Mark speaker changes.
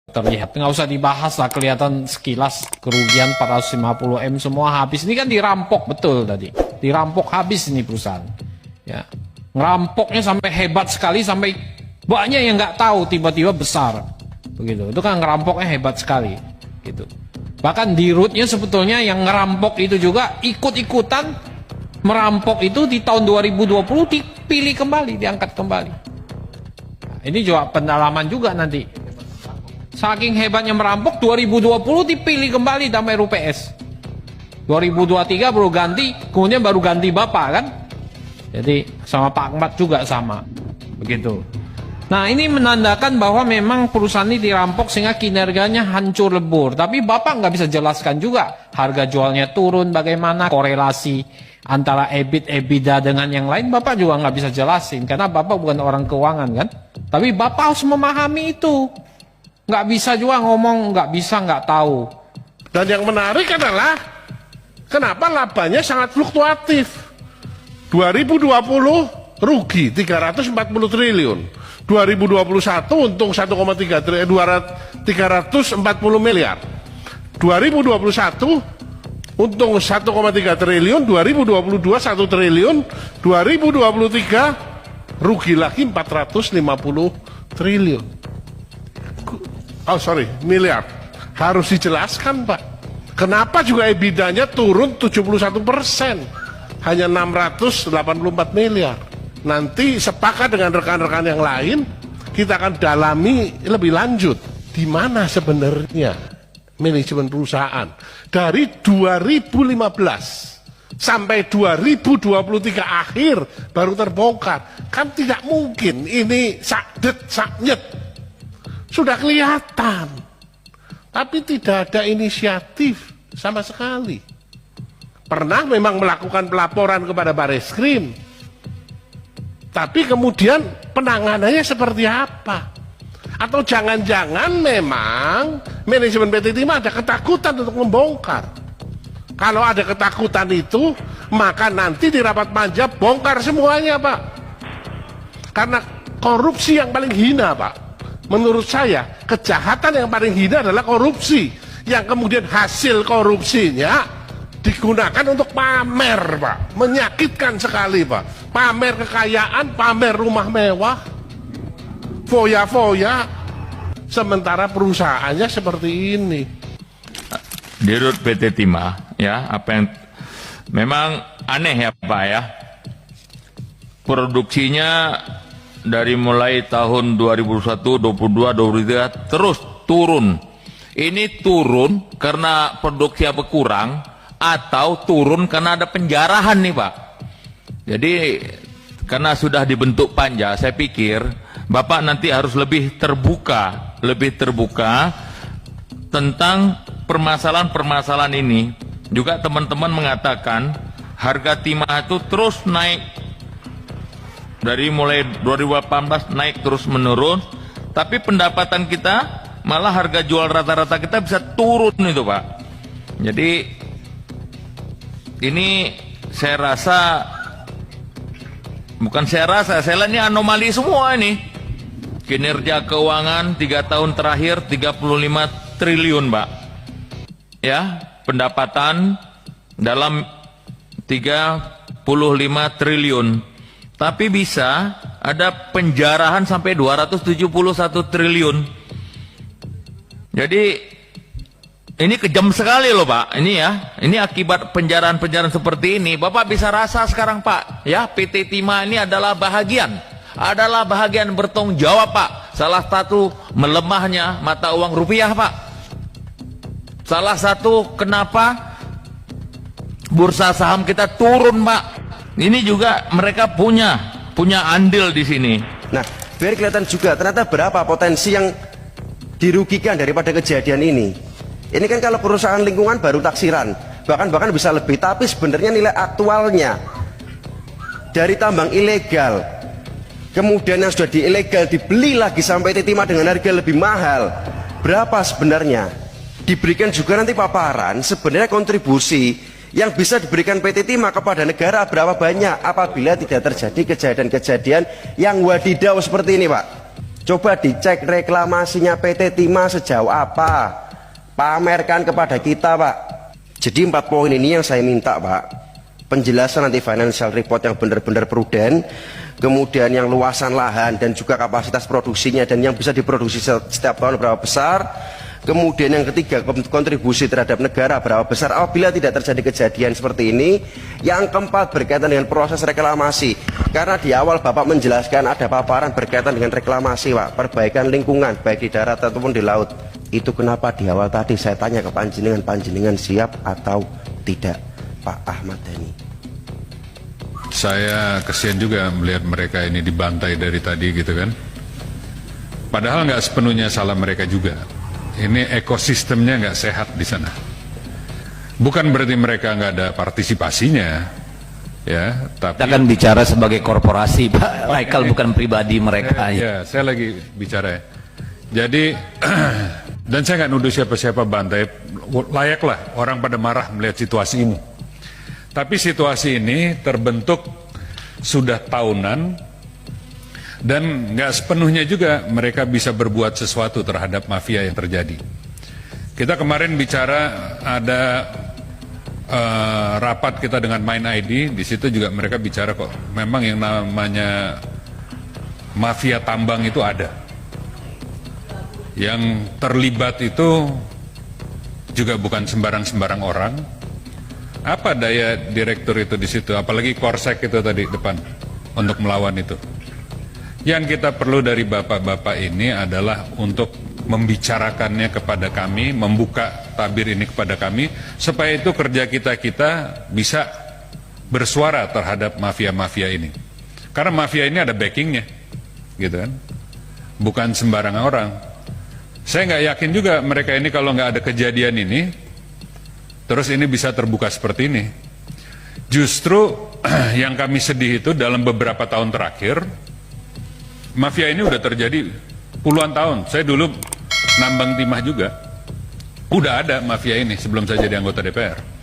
Speaker 1: terlihat. Nggak usah dibahas lah, kelihatan sekilas kerugian 450 M semua habis. Ini kan dirampok betul tadi. Dirampok habis ini perusahaan. Ya. Ngerampoknya sampai hebat sekali, sampai banyak yang nggak tahu tiba-tiba besar. Begitu. Itu kan ngerampoknya hebat sekali. Gitu. Bahkan di rootnya sebetulnya yang ngerampok itu juga ikut-ikutan merampok itu di tahun 2020 dipilih kembali, diangkat kembali. Nah, ini juga pendalaman juga nanti. Saking hebatnya merampok, 2020 dipilih kembali damai RUPS. 2023 baru ganti, kemudian baru ganti Bapak kan. Jadi sama Pak Ahmad juga sama. Begitu. Nah ini menandakan bahwa memang perusahaan ini dirampok sehingga kinerjanya hancur lebur. Tapi Bapak nggak bisa jelaskan juga. Harga jualnya turun, bagaimana korelasi antara EBIT, EBITDA dengan yang lain. Bapak juga nggak bisa jelasin. Karena Bapak bukan orang keuangan kan. Tapi Bapak harus memahami itu. Nggak bisa juga ngomong, nggak bisa, nggak tahu.
Speaker 2: Dan yang menarik adalah kenapa labanya sangat fluktuatif. 2020 rugi 340 triliun. 2021 untung 1,3 triliun, 340 miliar. 2021 untung 1,3 triliun, 2022 1 triliun, 2023 rugi lagi 450 triliun. Oh sorry, miliar. Harus dijelaskan Pak. Kenapa juga EBITDA-nya turun 71%? Hanya 684 miliar. Nanti sepakat dengan rekan-rekan yang lain, kita akan dalami lebih lanjut. Di mana sebenarnya manajemen perusahaan? Dari 2015 sampai 2023 akhir baru terbongkar. Kan tidak mungkin ini sakdet saknyet. Sudah kelihatan, tapi tidak ada inisiatif sama sekali. Pernah memang melakukan pelaporan kepada Bareskrim, tapi kemudian penanganannya seperti apa? Atau jangan-jangan memang manajemen PT Timah ada ketakutan untuk membongkar. Kalau ada ketakutan itu, maka nanti di rapat panja bongkar semuanya Pak. Karena korupsi yang paling hina Pak. Menurut saya, kejahatan yang paling hina adalah korupsi. Yang kemudian hasil korupsinya digunakan untuk pamer, Pak. Menyakitkan sekali, Pak. Pamer kekayaan, pamer rumah mewah, foya-foya. Sementara perusahaannya seperti ini.
Speaker 3: Dirut PT Timah, ya, apa yang memang aneh ya, Pak ya. Produksinya dari mulai tahun 2021, 2022, 2023 terus turun. Ini turun karena produksi apa kurang atau turun karena ada penjarahan nih Pak. Jadi karena sudah dibentuk panja, saya pikir Bapak nanti harus lebih terbuka tentang permasalahan-permasalahan ini. Juga teman-teman mengatakan harga timah itu terus naik. Dari mulai 2018 naik terus menurun, tapi pendapatan kita malah harga jual rata-rata kita bisa turun itu Pak. Jadi ini saya rasa, bukan saya rasa, saya lihat ini anomali semua ini. Kinerja keuangan 3 tahun terakhir 35 triliun Pak. Ya, pendapatan dalam 35 triliun. Tapi bisa ada penjarahan sampai 271 triliun. Jadi ini kejam sekali loh Pak. Ini ya, ini akibat penjarahan-penjarahan seperti ini. Bapak bisa rasa sekarang Pak, ya PT Timah ini adalah bahagian bertanggung jawab Pak. Salah satu melemahnya mata uang rupiah Pak. Salah satu kenapa bursa saham kita turun Pak. Ini juga mereka punya andil di sini.
Speaker 4: Nah, biar kelihatan juga ternyata berapa potensi yang dirugikan daripada kejadian ini. Ini kan kalau perusahaan lingkungan baru taksiran, bahkan bisa lebih. Tapi sebenarnya nilai aktualnya dari tambang ilegal, kemudian yang sudah ilegal dibeli lagi sampai Timah dengan harga lebih mahal. Berapa sebenarnya? Diberikan juga nanti paparan sebenarnya kontribusi yang bisa diberikan PT Timah kepada negara berapa banyak apabila tidak terjadi kejadian-kejadian yang wadidaw seperti ini Pak. Coba dicek reklamasinya PT Timah sejauh apa. Pamerkan kepada kita, Pak. Jadi 4 poin ini yang saya minta, Pak. Penjelasan nanti financial report yang benar-benar prudent, kemudian yang luasan lahan dan juga kapasitas produksinya dan yang bisa diproduksi setiap tahun berapa besar. Kemudian yang ketiga, kontribusi terhadap negara berapa besar apabila tidak terjadi kejadian seperti ini. Yang keempat, berkaitan dengan proses reklamasi. Karena di awal Bapak menjelaskan ada paparan berkaitan dengan reklamasi, Pak, perbaikan lingkungan baik di darat ataupun di laut. Itu kenapa di awal tadi saya tanya ke panjenengan siap atau tidak, Pak Ahmad Dhani?
Speaker 5: Saya kesian juga melihat mereka ini dibantai dari tadi gitu kan. Padahal nggak sepenuhnya salah mereka juga. Ini ekosistemnya nggak sehat di sana. Bukan berarti mereka nggak ada partisipasinya, ya. Tapi
Speaker 6: kita kan bicara sebagai korporasi, Pak Michael, bukan pribadi mereka.
Speaker 5: Ya, saya lagi bicara ya. Jadi dan saya nggak nuduh siapa-siapa bantai. Layaklah orang pada marah melihat situasi ini. Tapi situasi ini terbentuk sudah tahunan dan nggak sepenuhnya juga mereka bisa berbuat sesuatu terhadap mafia yang terjadi. Kita kemarin bicara ada rapat kita dengan Mind ID, di situ juga mereka bicara kok memang yang namanya mafia tambang itu ada. Yang terlibat itu juga bukan sembarang-sembarang orang. Apa daya direktur itu di situ, apalagi Korsek itu tadi depan untuk melawan itu. Yang kita perlu dari bapak-bapak ini adalah untuk membicarakannya kepada kami, membuka tabir ini kepada kami, supaya itu kerja kita bisa bersuara terhadap mafia-mafia ini. Karena mafia ini ada backingnya, gitu kan? Bukan sembarangan orang. Saya nggak yakin juga mereka ini kalau nggak ada kejadian ini, terus ini bisa terbuka seperti ini. Justru yang kami sedih itu dalam beberapa tahun terakhir, mafia ini udah terjadi puluhan tahun. Saya dulu nambang timah juga. Udah ada mafia ini sebelum saya jadi anggota DPR.